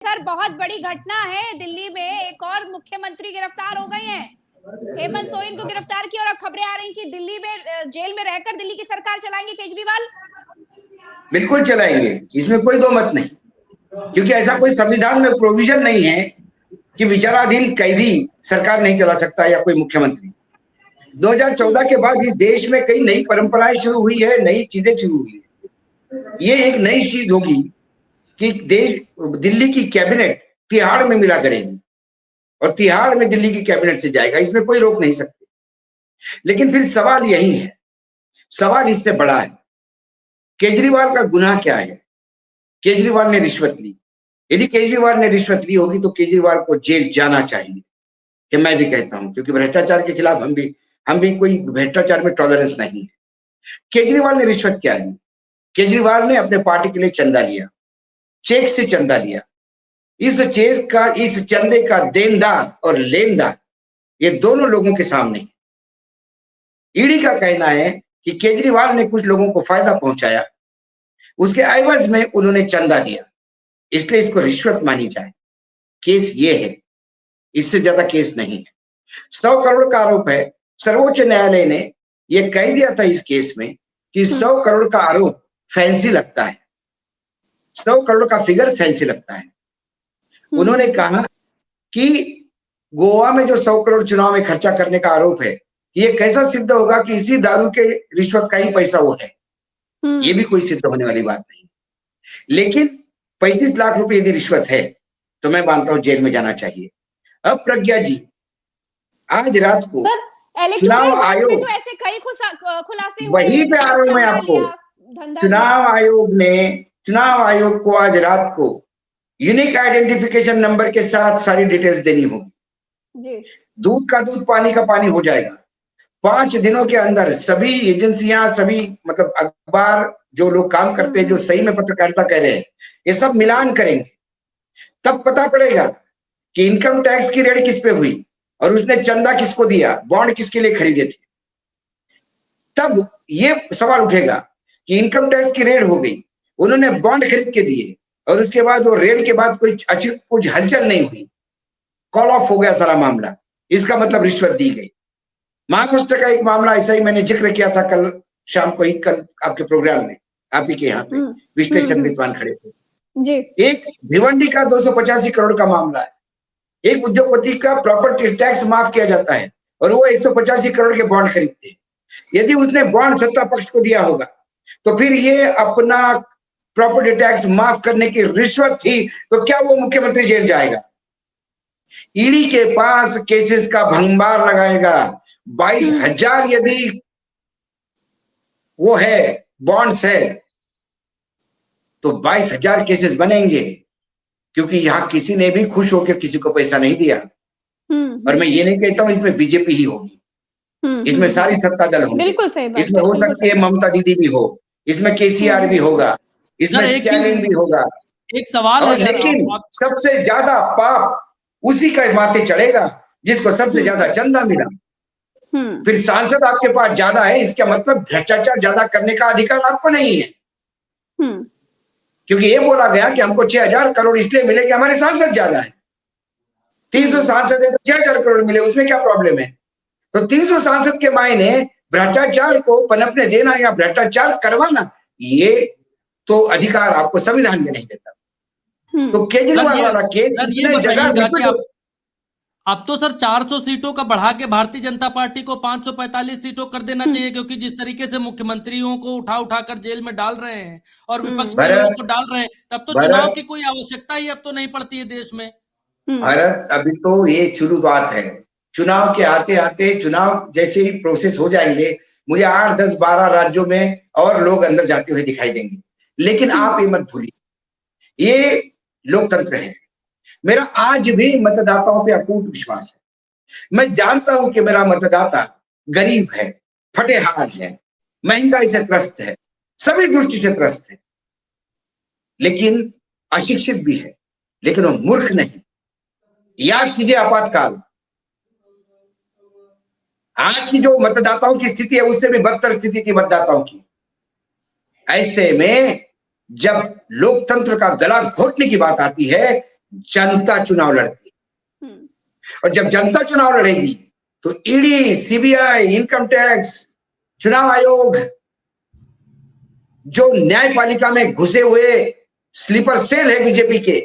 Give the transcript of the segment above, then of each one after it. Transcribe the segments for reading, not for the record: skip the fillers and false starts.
Sir बहुत बड़ी घटना है, दिल्ली में एक और मुख्यमंत्री गिरफ्तार हो गए हैं। हेमंत सोरेन को गिरफ्तार किया और अब खबरें आ रही कि दिल्ली में जेल में रहकर दिल्ली की सरकार चलाएंगे केजरीवाल। बिल्कुल चलाएंगे, इसमें कोई दो मत नहीं, क्योंकि ऐसा कोई संविधान में प्रोविजन नहीं है कि विचाराधीन कैदी सरकार नहीं चला सकता या कोई मुख्यमंत्री। 2014 के बाद इस देश में कई नई परंपराएं शुरू हुई है, नई चीजें शुरू हुई है। ये एक नई चीज होगी कि दिल्ली की कैबिनेट तिहाड़ में मिला करेगी और तिहाड़ में दिल्ली की कैबिनेट से जाएगा, इसमें कोई रोक नहीं सकते। लेकिन फिर सवाल यही है, सवाल इससे बड़ा है, केजरीवाल का गुनाह क्या है? केजरीवाल ने रिश्वत ली। यदि केजरीवाल ने रिश्वत ली होगी तो केजरीवाल को जेल जाना चाहिए, कि मैं भी कहता हूं, क्योंकि भ्रष्टाचार के खिलाफ हम भी कोई भ्रष्टाचार में टॉलरेंस नहीं है। केजरीवाल ने रिश्वत क्या ली? केजरीवाल ने अपने पार्टी के लिए चंदा लिया, चेक से चंदा लिया। इस चंदे का देनदार और लेनदार ये दोनों लोगों के सामने है। ईडी का कहना है कि केजरीवाल ने कुछ लोगों को फायदा पहुंचाया, उसके एवज में उन्होंने चंदा दिया, इसलिए इसको रिश्वत मानी जाए। केस ये है, इससे ज्यादा केस नहीं है। 100 करोड़ का आरोप है। सर्वोच्च न्यायालय ने यह कह दिया था इस केस में कि 100 करोड़ का आरोप फैंसी लगता है, 100 करोड़ का फिगर फैंसी लगता है। उन्होंने कहा कि गोवा में जो 100 करोड़ चुनाव में खर्चा करने का आरोप है, ये कैसा सिद्ध होगा कि इसी दारू के रिश्वत का ही पैसा वो है? ये भी कोई सिद्ध होने वाली बात नहीं। लेकिन 35 लाख रुपए यदि रिश्वत है तो मैं मानता हूं जेल में जाना चाहिए। अब प्रज्ञा जी, आज रात को चुनाव आयोग, तो ऐसे कई खुलासे वही पे आ रहा हूं मैं आपको, चुनाव आयोग को आज रात को यूनिक आइडेंटिफिकेशन नंबर के साथ सारी डिटेल्स देनी होगी। दूध का दूध, पानी का पानी हो जाएगा। 5 दिनों के अंदर सभी एजेंसियां, सभी मतलब अखबार, जो लोग काम करते हैं, जो सही में पत्रकारिता कर रहे हैं, ये सब मिलान करेंगे, तब पता पड़ेगा कि इनकम टैक्स की रेड किस पे हुई और उसने चंदा किसको दिया, बॉन्ड किसके लिए खरीदे थे। तब ये सवाल उठेगा कि इनकम टैक्स की रेड हो गई, उन्होंने बॉन्ड खरीद के दिए और उसके बाद वो रेड के बाद कुछ हलचल नहीं हुई, कॉल ऑफ हो गया सारा मामला, इसका मतलब रिश्वत दी गई। महाराष्ट्र का एक मामला ऐसा ही मैंने जिक्र किया था कल शाम को ही, कल आपके प्रोग्राम में, आप ही के यहाँ पे विश्लेषण विद्वान खड़े थे जी। एक भिवंडी का 285 करोड़ का मामला है। एक उद्योगपति का प्रॉपर्टी टैक्स माफ किया जाता है और वो 185 करोड़ के बॉन्ड खरीदते हैं। यदि उसने बॉन्ड सत्ता पक्ष को दिया होगा तो फिर ये अपना प्रॉपर्टी टैक्स माफ करने की रिश्वत थी, तो क्या वो मुख्यमंत्री जेल जाएगा? ईडी के पास केसेस का भंगार लगाएगा। 22,000 यदि वो है, बॉन्ड्स है, तो 22,000 केसेस बनेंगे, क्योंकि यहां किसी ने भी खुश होकर किसी को पैसा नहीं दिया। और मैं ये नहीं कहता हूं इसमें बीजेपी ही होगी, इसमें सारी सत्ता दल होंगे। बिल्कुल सही बात, इसमें हो सकती है ममता दीदी भी हो, इसमें केसीआर भी होगा, इसमें स्टैलिन भी होगा। एक सवाल है, लेकिन सबसे ज्यादा पाप उसी का माथे चढ़ेगा जिसको सबसे ज्यादा चंदा मिला। फिर सांसद आपके पास ज्यादा है, इसका मतलब भ्रष्टाचार ज्यादा करने का अधिकार आपको नहीं है, क्योंकि ये बोला गया कि हमको 6,000 करोड़ इसलिए मिले कि हमारे सांसद ज्यादा है। 300 सांसद है तो 6,000 करोड़ मिले, उसमें क्या प्रॉब्लम है? तो 300 सांसद के मायने भ्रष्टाचार को पनपने देना या भ्रष्टाचार करवाना, ये तो अधिकार आपको संविधान में नहीं देता। तो केजरीवाल वाला केस इतने जगह, अब तो सर 400 सीटों का बढ़ा के भारतीय जनता पार्टी को 545 सीटों कर देना चाहिए, क्योंकि जिस तरीके से मुख्यमंत्रियों को उठा कर जेल में डाल रहे हैं और विपक्ष के लोगों को डाल रहे हैं, तब तो चुनाव की कोई आवश्यकता ही अब तो नहीं पड़ती है देश में। भारत, अभी तो ये शुरुआत है। चुनाव के आते आते, चुनाव जैसे ही प्रोसेस हो जाएंगे, मुझे 8, 10, 12 राज्यों में और लोग अंदर जाते हुए दिखाई देंगे। लेकिन आप ये मत भूलिए, ये लोकतंत्र है। मेरा आज भी मतदाताओं पे अटूट विश्वास है। मैं जानता हूं कि मेरा मतदाता गरीब है, फटेहाल है, महंगाई से त्रस्त है, सभी दृष्टि से त्रस्त है, लेकिन अशिक्षित भी है, लेकिन वो मूर्ख नहीं। याद कीजिए आपातकाल, आज की जो मतदाताओं की स्थिति है उससे भी बदतर स्थिति थी मतदाताओं की। ऐसे में जब लोकतंत्र का गला घोटने की बात आती है जनता चुनाव लड़ती है। हम्म, और जब जनता चुनाव लड़ेगी तो ईडी, सीबीआई, इनकम टैक्स, चुनाव आयोग, जो न्यायपालिका में घुसे हुए स्लीपर सेल है बीजेपी के,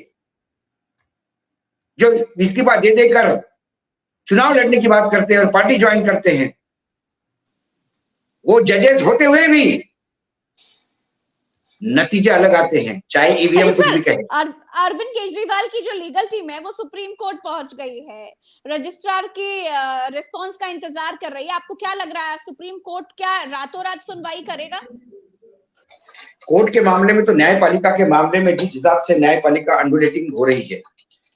जो इस्तीफा दे देकर चुनाव लड़ने की बात करते हैं और पार्टी ज्वाइन करते हैं, वो जजेस होते हुए भी नतीजे अलग आते हैं, चाहे ईवीएम अच्छा कुछ भी सर, कहे। अरविंद केजरीवाल की जो लीगल टीम है वो सुप्रीम कोर्ट पहुंच गई है, रजिस्ट्रार की रिस्पांस का इंतजार कर रही है। आपको क्या लग रहा है, सुप्रीम कोर्ट क्या रातों रात सुनवाई करेगा? कोर्ट के मामले में तो न्यायपालिका के मामले में जिस हिसाब से न्यायपालिका अंडुलेटिंग हो रही है,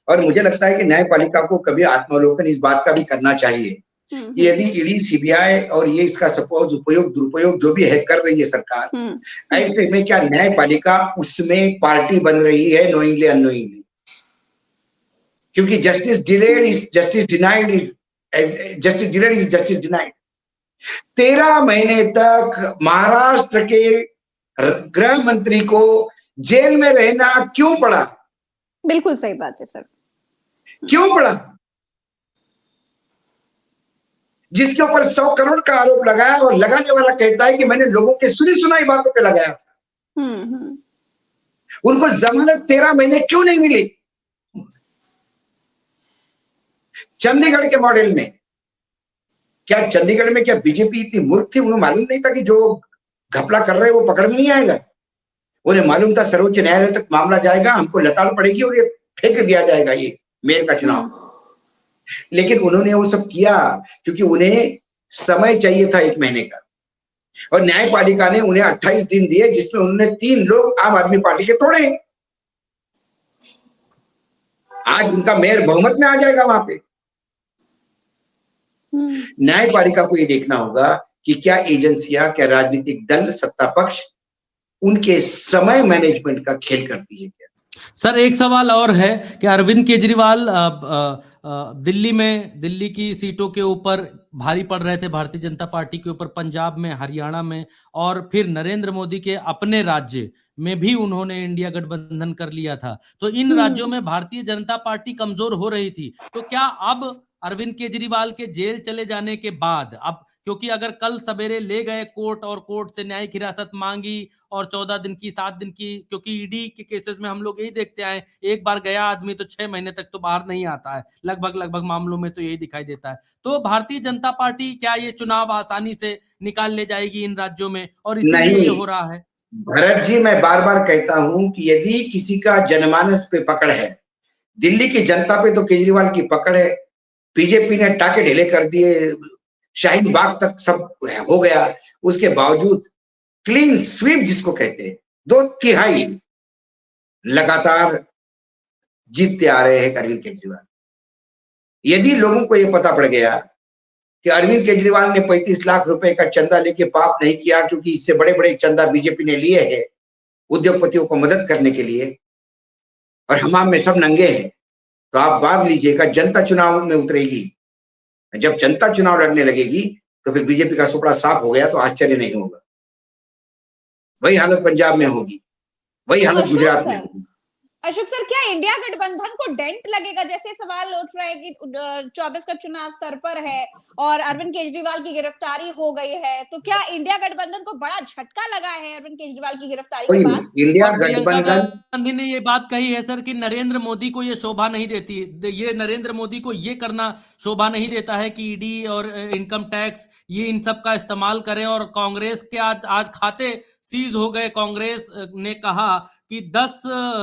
और मुझे लगता है कि न्यायपालिका को कभी आत्मावलोकन इस बात का भी करना चाहिए कि यदि ईडी, सीबीआई और ये इसका सपोज उपयोग दुरुपयोग जो भी है कर रही है सरकार, ऐसे में क्या न्यायपालिका उसमें पार्टी बन रही है नोइंगली अननोइंगली? क्योंकि justice delayed is justice denied, is justice delayed is justice denied. 13 महीने तक महाराष्ट्र के गृह मंत्री को जेल में रहना क्यों पड़ा? बिल्कुल सही बात है सर। क्यों पड़ा? जिसके ऊपर 100 करोड़ का आरोप लगाया और लगाने वाला कहता है कि मैंने लोगों के सुनी सुनाई बातों पे लगाया था। उनको जमानत 13 महीने क्यों नहीं मिली? चंडीगढ़ के मॉडल में क्या चंडीगढ़ में क्या बीजेपी इतनी मूर्ख थी? उन्हें मालूम नहीं था कि जो घपला कर रहे हैं वो पकड़ में नहीं आएगा? उन्हें मालूम था सर्वोच्च न्यायालय तक मामला जाएगा, हमको लताड़ पड़ेगी और ये फेंक दिया जाएगा ये मेयर का चुनाव। लेकिन उन्होंने वो सब किया क्योंकि उन्हें समय चाहिए था 1 महीने का, और न्यायपालिका ने उन्हें 28 दिन दिए, जिसमें उन्होंने 3 लोग आम आदमी पार्टी के तोड़े। आज उनका मेयर बहुमत में आ जाएगा वहां पे। न्यायपालिका को ये देखना होगा कि क्या एजेंसियां, क्या राजनीतिक दल, सत्ता पक्ष उनके समय मैनेजमेंट का खेल करती है क्या? सर एक सवाल और है कि अरविंद केजरीवाल दिल्ली की सीटों के ऊपर भारी पड़ रहे थे भारतीय जनता पार्टी के ऊपर, पंजाब में, हरियाणा में, और फिर नरेंद्र मोदी के अपने राज्य में भी उन्होंने इंडिया गठबंधन कर लिया था। तो इन राज्यों में भारतीय जनता पार्टी कमजोर हो रही थी। तो क्या अब अरविंद केजरीवाल के जेल चले जाने के बाद, अब क्योंकि अगर कल सवेरे ले गए कोर्ट और कोर्ट से न्यायिक हिरासत मांगी और 14 दिन की, 7 दिन की, क्योंकि ईडी के केसेस में हम लोग यही देखते आए, एक बार गया आदमी तो 6 महीने तक तो बाहर नहीं आता है, लगभग मामलों में तो यही दिखाई देता है। तो भारतीय जनता पार्टी क्या ये चुनाव आसानी से निकाल ले जाएगी इन राज्यों में, और इसीलिए ये हो रहा है? भरत जी, मैं बार बार कहता हूं कि यदि किसी का जनमानस पे पकड़ है, दिल्ली की जनता पे तो केजरीवाल की पकड़ है। बीजेपी ने टाके ढीले कर दिए, शाहीन बाग तक सब हो गया, उसके बावजूद क्लीन स्वीप जिसको कहते हैं, 2/3 लगातार जीतते आ रहे हैं अरविंद केजरीवाल। यदि लोगों को यह पता पड़ गया कि अरविंद केजरीवाल ने 35 लाख रुपए का चंदा लेके पाप नहीं किया, क्योंकि इससे बड़े बड़े चंदा बीजेपी ने लिए हैं उद्योगपतियों को मदद करने के लिए, और हमाम में सब नंगे हैं, तो आप बात लीजिएगा, जनता चुनाव में उतरेगी। जब जनता चुनाव लड़ने लगेगी तो फिर बीजेपी का सुपड़ा साफ हो गया तो आश्चर्य नहीं होगा। वही हालत पंजाब में होगी, वही हालत गुजरात में होगी। अशोक सर, क्या इंडिया गठबंधन को डेंट लगेगा? जैसे सवाल उठ रहा है कि 24 का चुनाव सर पर है और अरविंद केजरीवाल की गिरफ्तारी हो गई है, तो क्या इंडिया गठबंधन को बड़ा झटका लगा है अरविंद केजरीवाल की गिरफ्तारी के बाद? इंडिया गठबंधन, गांधी ने ये बात कही है सर कि नरेंद्र मोदी को ये शोभा नहीं देती, ये नरेंद्र मोदी को ये करना शोभा नहीं देता है कि ईडी और इनकम टैक्स ये इन सब का इस्तेमाल करें। और कांग्रेस के आज खाते सीज हो गए। कांग्रेस ने कहा कि 10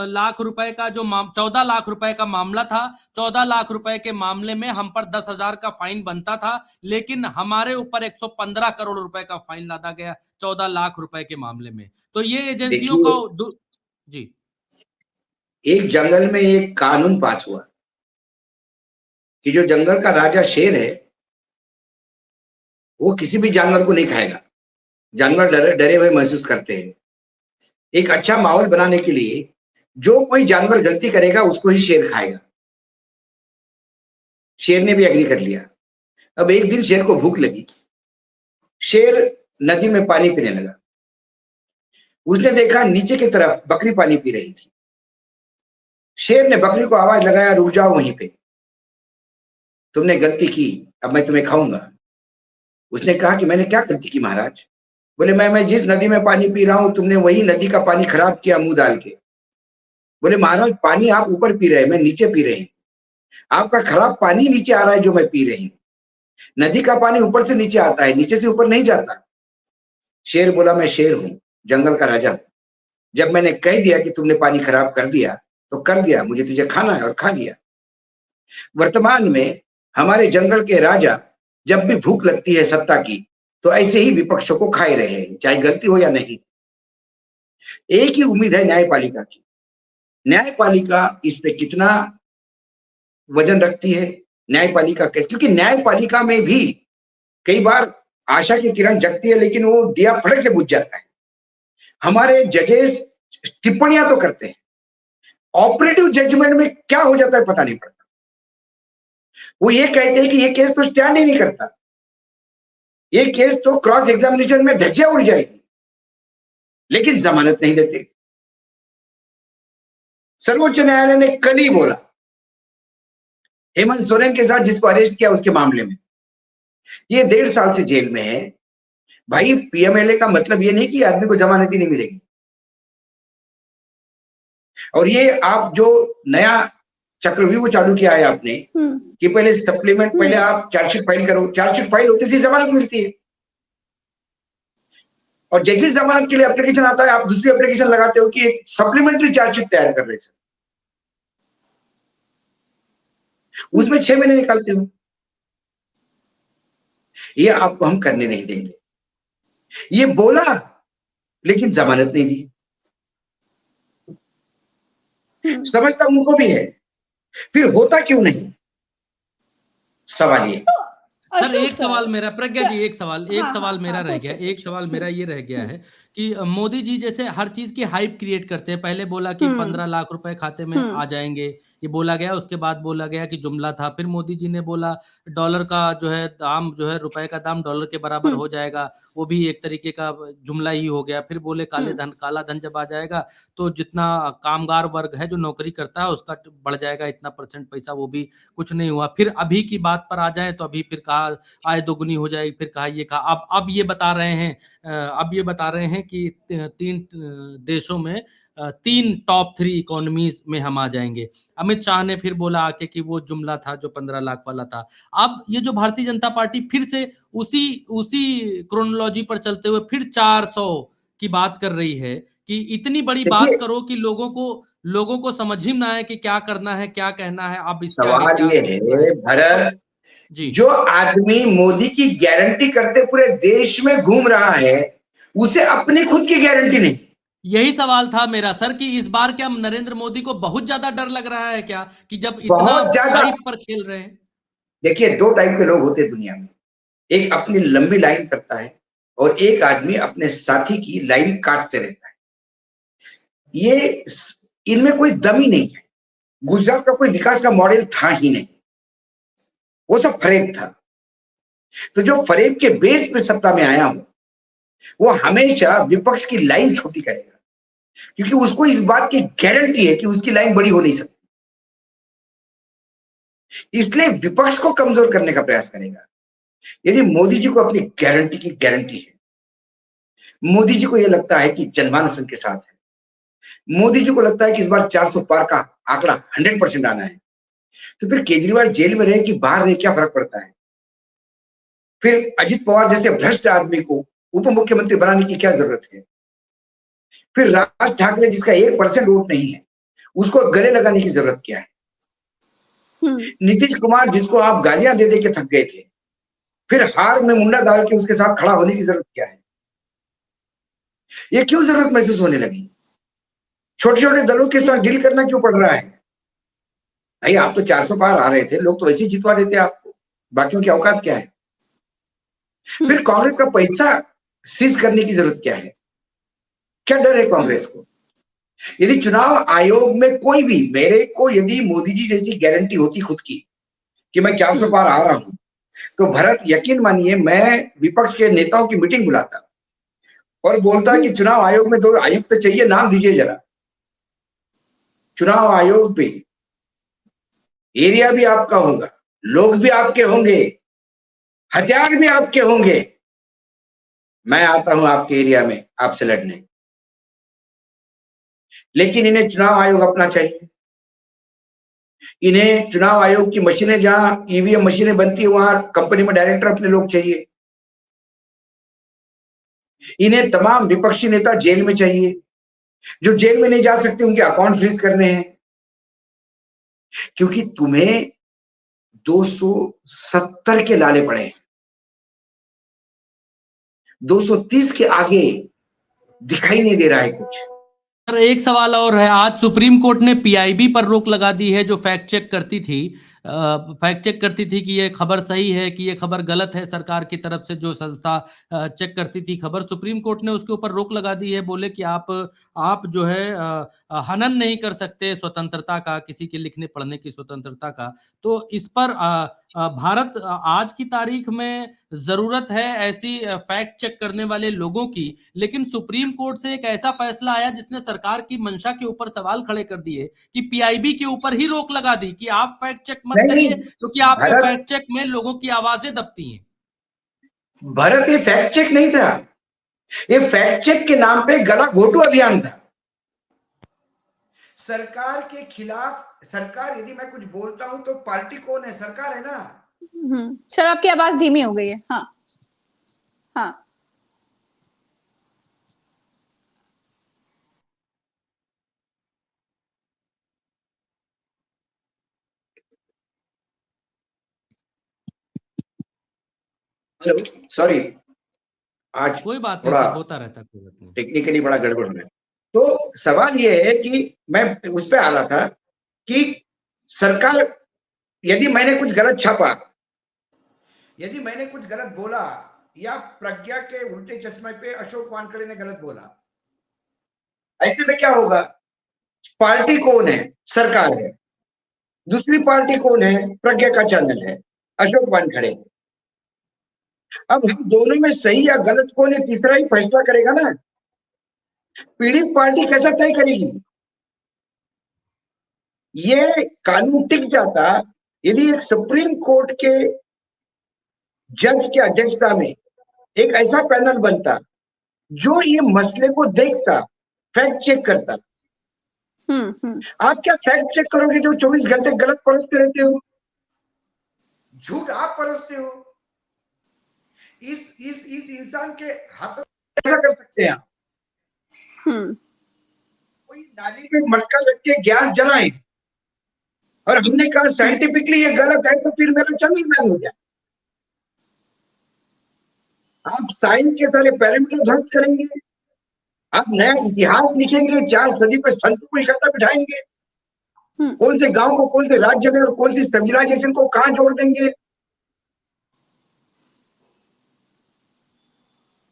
लाख रुपए का जो 14 लाख रुपए का मामला था, 14 लाख रुपए के मामले में हम पर 10,000 का फाइन बनता था, लेकिन हमारे ऊपर 115 करोड़ रुपए का फाइन लादा गया 14 लाख रुपए के मामले में। तो ये एजेंसियों का जी, एक जंगल में एक कानून पास हुआ कि जो जंगल का राजा शेर है वो किसी भी जानवर को नहीं खाएगा। जानवर डरे हुए महसूस करते हैं। एक अच्छा माहौल बनाने के लिए जो कोई जानवर गलती करेगा उसको ही शेर खाएगा। शेर ने भी एग्री कर लिया। अब एक दिन शेर को भूख लगी, शेर नदी में पानी पीने लगा। उसने देखा नीचे की तरफ बकरी पानी पी रही थी। शेर ने बकरी को आवाज लगाया, रुक जाओ वहीं पे, तुमने गलती की, अब मैं तुम्हें खाऊंगा। उसने कहा कि मैंने क्या गलती की महाराज? बोले मैं जिस नदी में पानी पी रहा हूं, तुमने वही नदी का पानी खराब किया मुंह डाल के। बोले महाराज, पानी आप ऊपर पी रहे हैं, मैं नीचे पी रही हूं, आपका खराब पानी नीचे आ रहा है जो मैं पी रही हूं। नदी का पानी ऊपर से नीचे आता है, नीचे से ऊपर नहीं जाता। शेर बोला, मैं शेर हूं, जंगल का राजा हूं, जब मैंने कह दिया कि तुमने पानी खराब कर दिया तो कर दिया, मुझे तुझे खाना है और खा लिया। वर्तमान में हमारे जंगल के राजा जब भी भूख लगती है सत्ता की, तो ऐसे ही विपक्षों को खाए रहे हैं, चाहे गलती हो या नहीं। एक ही उम्मीद है न्यायपालिका की। न्यायपालिका इस पे कितना वजन रखती है, न्यायपालिका कैसे, क्योंकि न्यायपालिका में भी कई बार आशा की किरण जगती है, लेकिन वो दिया फटक से बुझ जाता है। हमारे जजेस टिप्पणियां तो करते हैं, ऑपरेटिव जजमेंट में क्या हो जाता है पता नहीं पड़ता। वो ये कहते हैं कि ये केस तो स्टैंड ही नहीं करता, ये केस तो क्रॉस एग्जामिनेशन में धज्जियां उड़ जाएगी, लेकिन जमानत नहीं देते। सर्वोच्च न्यायालय ने कल ही बोला हेमंत सोरेन के साथ जिसको अरेस्ट किया उसके मामले में, ये 1.5 साल से जेल में है। भाई पीएमएलए का मतलब ये नहीं कि आदमी को जमानत ही नहीं मिलेगी। और ये आप जो नया चक्रव्यूह चालू किया है आपने कि पहले सप्लीमेंट, पहले आप चार्जशीट फाइल करो, चार्जशीट फाइल होते से जमानत मिलती है, और जैसे जमानत के लिए एप्लीकेशन आता है आप दूसरी एप्लीकेशन लगाते हो कि एक सप्लीमेंट्री चार्जशीट तैयार कर रहे हैं, उसमें 6 महीने निकालते हो। ये आपको हम करने नहीं देंगे, ये बोला लेकिन जमानत नहीं दी। समझता उनको भी है, फिर होता क्यों नहीं, सवाल ये। सर एक सवाल मेरा, प्रज्ञा जी एक सवाल मेरा रह गया, एक सवाल मेरा ये रह गया है कि मोदी जी जैसे हर चीज की हाइप क्रिएट करते हैं। पहले बोला कि 15 लाख रुपए खाते में आ जाएंगे, ये बोला गया। उसके बाद बोला गया कि जुमला था। फिर मोदी जी ने बोला डॉलर का जो है दाम, जो है रुपए का दाम डॉलर के बराबर हो जाएगा, वो भी एक तरीके का जुमला ही हो गया। फिर बोले काला धन जब आ जाएगा तो जितना कामगार वर्ग है जो नौकरी करता है उसका बढ़ जाएगा इतना % पैसा, वो भी कुछ नहीं हुआ। फिर अभी की बात पर आ जाए तो अभी फिर कहा आय दोगुनी हो जाएगी, फिर कहा ये कहा। अब ये बता रहे हैं कि 3 देशों में 3 टॉप 3 इकोनॉमीज में हम आ जाएंगे। अमित शाह ने फिर बोला आके कि वो जुमला था जो 15 लाख वाला था। अब ये जो भारतीय जनता पार्टी फिर से उसी क्रोनोलॉजी पर चलते हुए फिर 400 की बात कर रही है कि इतनी बड़ी बात करो कि लोगों को समझ ही ना आए कि क्या करना है, क्या कहना है। अब इसके आगे सवाल ये है भरत जी, जो आदमी मोदी की गारंटी करते पूरे देश में घूम रहा है, उसे अपनी खुद की गारंटी नहीं। यही सवाल था मेरा सर कि इस बार क्या नरेंद्र मोदी को बहुत ज्यादा डर लग रहा है क्या, कि जब इतना हाइप पर खेल रहे हैं। देखिए 2 टाइप के लोग होते हैं दुनिया में, एक अपनी लंबी लाइन करता है और एक आदमी अपने साथी की लाइन काटते रहता है। ये इनमें कोई दम ही नहीं है। गुजरात का कोई विकास का मॉडल था ही नहीं, वो सब फरेब था। तो जो फरेब के बेस पे सत्ता में आया हूं, वो हमेशा विपक्ष की लाइन छोटी करेगा, क्योंकि उसको इस बात की गारंटी है कि उसकी लाइन बड़ी हो नहीं सकती। इसलिए विपक्ष को कमजोर करने का प्रयास करेगा। यदि मोदी जी को अपनी गारंटी की गारंटी है, मोदी जी को यह लगता है कि जनमानस के साथ है, मोदी जी को लगता है कि इस बार 400 पार का आंकड़ा 100% आना है, तो फिर केजरीवाल जेल में रहे कि बाहर रहे क्या फर्क पड़ता है। फिर अजित पवार जैसे भ्रष्ट आदमी को उप मुख्यमंत्री बनाने की क्या जरूरत है। फिर राज ठाकरे जिसका 1% वोट नहीं है, उसको गले लगाने की जरूरत क्या है। नीतीश कुमार जिसको आप गालियां दे दे के थक गए थे, फिर हार में मुंडा डाल के उसके साथ खड़ा होने की जरूरत क्या है। ये क्यों जरूरत महसूस होने लगी। छोटे छोटे दलों के साथ डील करना क्यों पड़ रहा है। भाई आप तो 400 पार आ रहे थे, लोग तो वैसे ही जितवा देते आपको, बाकियों की औकात क्या है। फिर कांग्रेस का पैसा सीज करने की जरूरत क्या है, क्या डर है कांग्रेस को। यदि चुनाव आयोग में कोई भी, मेरे को यदि मोदी जी जैसी गारंटी होती खुद की कि मैं 400 पार आ रहा हूं, तो भरत यकीन मानिए मैं विपक्ष के नेताओं की मीटिंग बुलाता और बोलता कि चुनाव आयोग में 2 आयुक्त चाहिए, नाम दीजिए जरा। चुनाव आयोग पे एरिया भी आपका होगा, लोग भी आपके होंगे, हथियार भी आपके होंगे। मैं आता हूं आपके एरिया में आपसे लड़ने, लेकिन इन्हें चुनाव आयोग अपना चाहिए। इन्हें चुनाव आयोग की मशीनें, जहां ईवीएम मशीनें बनती है वहां कंपनी में डायरेक्टर अपने लोग चाहिए। इन्हें तमाम विपक्षी नेता जेल में चाहिए, जो जेल में नहीं जा सकते उनके अकाउंट फ्रीज करने हैं, क्योंकि तुम्हें 270 के लाले पड़े हैं, 230 के आगे दिखाई नहीं दे रहा है कुछ। सर एक सवाल और है, आज सुप्रीम कोर्ट ने पीआईबी पर रोक लगा दी है, जो फैक्ट चेक करती थी कि ये खबर सही है कि ये खबर गलत है। सरकार की तरफ से जो संस्था चेक करती थी खबर, सुप्रीम कोर्ट ने उसके ऊपर रोक लगा दी है। बोले कि आप जो है हनन नहीं कर सकते स्वतंत्रता का, किसी के लिखने पढ़ने की स्वतंत्रता का। तो इस पर भारत आज की तारीख में जरूरत है ऐसी फैक्ट चेक करने वाले लोगों की, लेकिन सुप्रीम कोर्ट से एक ऐसा फैसला आया जिसने सरकार की मंशा के ऊपर सवाल खड़े कर दिए कि पीआईबी के ऊपर ही रोक लगा दी कि आप फैक्ट चेक मत करिए, क्योंकि आपके फैक्ट चेक में लोगों की आवाजें दबती हैं। भारत ये फैक्ट चेक नहीं था, ये फैक्ट चेक के नाम पे गला घोटू अभियान था। सरकार के खिलाफ, सरकार, यदि मैं कुछ बोलता हूं तो पार्टी कौन है? सरकार है ना। सर आपकी आवाज धीमी हो गई है। हाँ हाँ हेलो, सॉरी, आज कोई बात नहीं थोड़ा सर, होता रहता, कोई बात नहीं, टेक्निकली बड़ा गड़बड़ हो रहा है। तो सवाल ये है कि मैं उस पे आ रहा था कि सरकार, यदि मैंने कुछ गलत छापा, यदि मैंने कुछ गलत बोला, या प्रज्ञा के उल्टे चश्मे पे अशोक वानखेड़े ने गलत बोला, ऐसे में क्या होगा? पार्टी कौन है? सरकार है। दूसरी पार्टी कौन है? प्रज्ञा का चैनल है, अशोक वानखेड़े। अब हम दोनों में सही या गलत कौन है, तीसरा ही फैसला करेगा ना। पीड़ित पार्टी कैसा तय करेगी? ये कानून टिक जाता यदि एक सुप्रीम कोर्ट के जज की अध्यक्षता में एक ऐसा पैनल बनता जो ये मसले को देखता, फैक्ट चेक करता। आप क्या फैक्ट चेक करोगे जो 24 घंटे गलत परोसते रहते हो? झूठ आप परोसते हो। इस इंसान के हाथों ऐसा कर सकते हैं आप? कोई नाली में मटका रख के गैस जलाए और हमने कहा साइंटिफिकली ये गलत है, तो फिर मेरा चैनल बैन हो गया। आप साइंस के सारे पैरामीटर ध्वस्त करेंगे, आप नया इतिहास लिखेंगे, 4 सदी पर संतों को इकट्ठा बिठाएंगे, कौन से गांव को कौन से राज्य में और कौन सी सिविलाइजेशन को कहां जोड़ देंगे।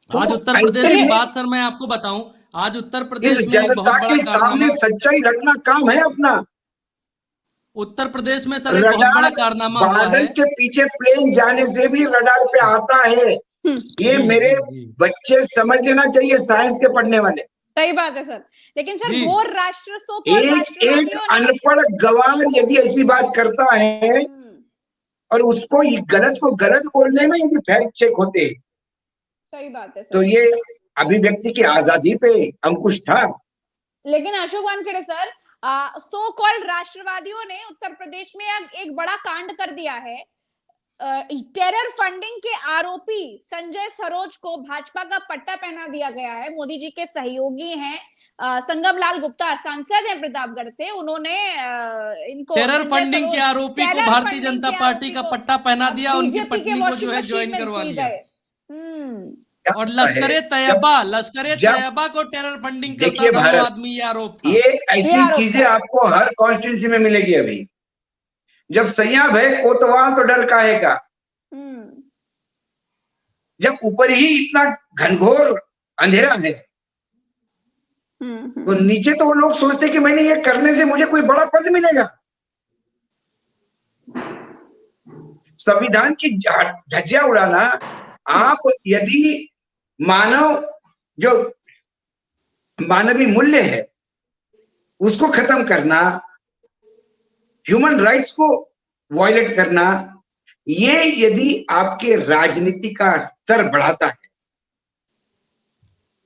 आज उत्तर प्रदेश की बात सर मैं आपको बताऊं, आज उत्तर प्रदेश में एक बहुत बड़ा कारनामा, सच्चाई रखना काम है अपना। उत्तर प्रदेश में सर एक बहुत बड़ा कारनामा हुआ है। के पीछे प्लेन जाने से भी रडार पे आता है। ये मेरे बच्चे समझ लेना चाहिए, साइंस के पढ़ने वाले। सही बात है सर, लेकिन सर घोर राष्ट्र एक अनपढ़ गवार यदि ऐसी बात करता है और उसको गलत को गलत बोलने में यदि फैक्ट चेक होते, सही बात है सर, तो ये अभिव्यक्ति की आजादी पे अंकुश था। लेकिन Ashok Wankhede sir, so called राष्ट्रवादियों ने उत्तर प्रदेश में एक बड़ा कांड कर दिया है। टेरर फंडिंग के आरोपी संजय सरोज को भाजपा का पट्टा पहना दिया गया है। मोदी जी के सहयोगी हैं, संगम लाल गुप्ता सांसद हैं प्रतापगढ़ से, उन्होंने इनको टेरर फंडिंग के आरोपी को भारतीय जनता पार्टी का पट्टा पहना दिया, उनकी पत्नी को जो है ज्वाइन करवा लिया। और लश्करे तैयबा को टेरर फंडिंग करता था वो आदमी, ये आरोप था। ये ऐसी चीजें आपको हर कॉन्स्टिट्यूंसी में मिलेगी। अभी जब सैयाब है कोतवाल तो डर काहे का। जब ऊपर ही इतना घनघोर अंधेरा है तो नीचे तो वो लोग सोचते कि मैंने ये करने से मुझे कोई बड़ा पद मिलेगा। संविधान की धज्जियां उड़ाना, आप यदि मानव जो मानवीय मूल्य है उसको खत्म करना, ह्यूमन राइट्स को वायलेट करना, ये यदि आपके राजनीति का स्तर बढ़ाता है,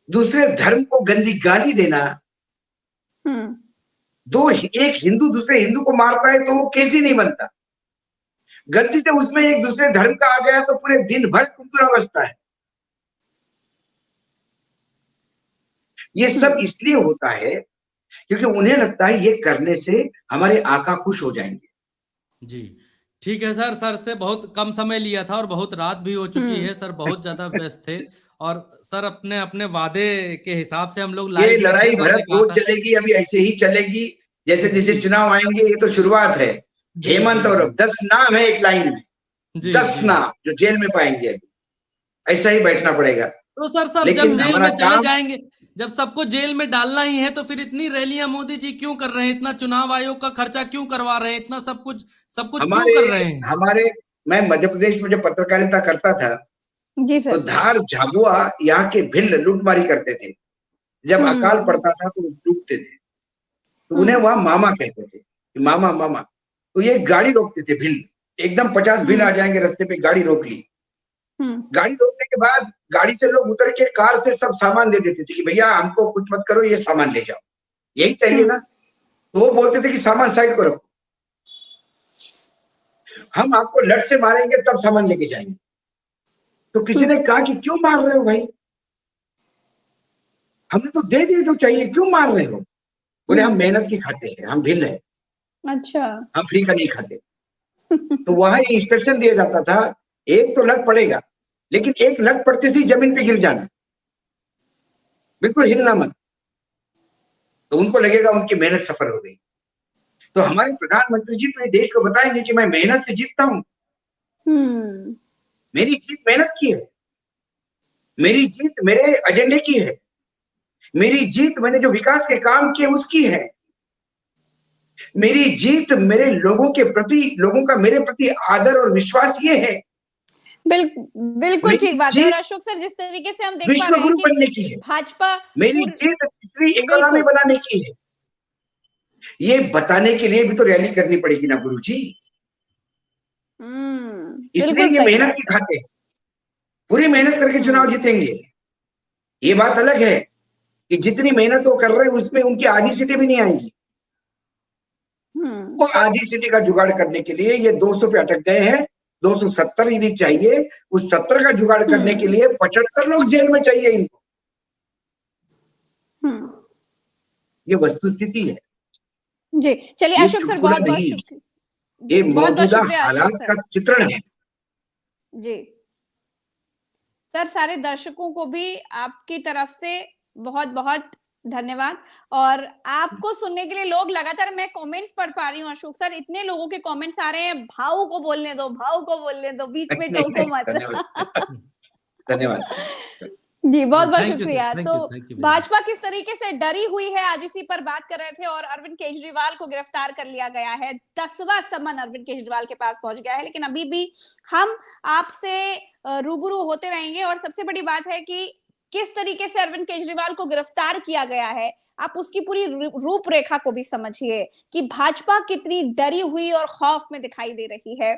दूसरे धर्म को गंदी गाली देना, एक हिंदू दूसरे हिंदू को मारता है तो वो केस ही नहीं बनता। गलती से उसमें एक दूसरे धर्म का आ गया तो पूरे दिन भर कुंकुरा बजता है। ये सब इसलिए होता है क्योंकि उन्हें लगता है ये करने से हमारे आका खुश हो जाएंगे। जी ठीक है सर, सर से बहुत कम समय लिया था और बहुत रात भी हो चुकी है, सर बहुत ज्यादा व्यस्त थे और सर अपने अपने वादे के हिसाब से हम लोग लाइव ये लड़ाई भरत रोज चलेगी, अभी ऐसे ही चलेगी, जैसे जैसे चुनाव आएंगे। ये तो शुरुआत है। हेमंत और 10 नाम है एक लाइन में, 10 नाम जो जेल में पाएंगे, अभी ऐसा ही बैठना पड़ेगा। तो सर सब जब जेल में चले जाएंगे, जब सबको जेल में डालना ही है तो फिर इतनी रैलियां मोदी जी क्यों कर रहे हैं, इतना चुनाव आयोग का खर्चा क्यों करवा रहे हैं, इतना सब कुछ क्यों कर रहे हैं? मैं मध्य प्रदेश में जब पत्रकारिता करता था जी सर, तो धार झाबुआ यहाँ के भिल्ल लूटमारी करते थे। जब अकाल पड़ता था तो लूटते थे, तो उन्हें वहां मामा कहते थे, मामा मामा। तो ये गाड़ी रोकते थे भिल्ल, एकदम 50 भिल्ल आ जाएंगे रास्ते पे, गाड़ी रोक ली। गाड़ी रोकने के बाद गाड़ी से लोग उतर के कार से सब सामान दे देते थे कि भैया हमको कुछ मत करो, ये सामान ले जाओ, यही चाहिए ना। तो वो बोलते थे कि सामान साइड को रखो, हम आपको लट से मारेंगे तब सामान लेके जाएंगे। तो किसी ने कहा कि क्यों मार रहे हो भाई, हमने तो दे दिए जो चाहिए, क्यों मार रहे हो? बोले हम मेहनत की खाते हैं, हम भिल्ल है, अच्छा, हम फ्री का नहीं खाते। तो वहां इंस्ट्रक्शन दिया जाता था, एक तो लट पड़ेगा, लेकिन एक लट पड़ते ही जमीन पे गिर जाना, बिल्कुल हिलना मत। तो उनको लगेगा उनकी मेहनत सफल हो गई। तो हमारे प्रधानमंत्री जी तो ये देश को बताएंगे कि मैं मेहनत से जीतता हूं, मेरी जीत मेहनत की है, मेरी जीत मेरे एजेंडे की है, मेरी जीत मैंने जो विकास के काम किए उसकी है, मेरी जीत मेरे लोगों के प्रति, लोगों का मेरे प्रति आदर और विश्वास ये है। बिल्कुल ठीक बात है। और अशोक सर, जिस तरीके से हम देख पा रहे हैं कि बनने की है, भाजपा, मेरी जीत तीसरी इकोनॉमी बनाने की है, ये बताने के लिए भी तो रैली करनी पड़ेगी ना गुरुजी। इसलिए ये मेहनत की खाते हैं, पूरी मेहनत करके चुनाव जीतेंगे। ये बात अलग है कि जितनी मेहनत वो कर रहे हैं उसमें उनकी आधी सीटें भी नहीं आएंगी। वो आधी सीटें का जुगाड़ करने के लिए ये 200 पे अटक गए हैं, 270 यदि चाहिए, उस 70 का जुगाड़ करने के लिए 75 लोग जेल में चाहिए इनको। ये वस्तुस्थिति है जी। चलिए अशोक सर, बहुत बहुत शुक्रिया, ये मौजूदा हालात का चित्रण है। जी सर, सारे दर्शकों को भी आपकी तरफ से बहुत बहुत धन्यवाद। और आपको सुनने के लिए लोग लगातार, मैं कमेंट्स पढ़ पा रही हूँ अशोक सर, इतने लोगों के कमेंट्स आ रहे हैं, भाव को बोलने दो, भाव को बोलने दो, बीच में टोको मत। धन्यवाद जी, बहुत बहुत शुक्रिया। तो भाजपा किस तरीके से डरी हुई है, आज इसी पर बात कर रहे थे। और अरविंद केजरीवाल को गिरफ्तार कर लिया गया है, 10वां सम्मन अरविंद केजरीवाल के पास पहुंच गया है। लेकिन अभी भी हम आपसे रूबरू होते रहेंगे। और सबसे बड़ी बात है कि किस तरीके से अरविंद केजरीवाल को गिरफ्तार किया गया है, आप उसकी पूरी रूपरेखा को भी समझिए कि भाजपा कितनी डरी हुई और खौफ में दिखाई दे रही है।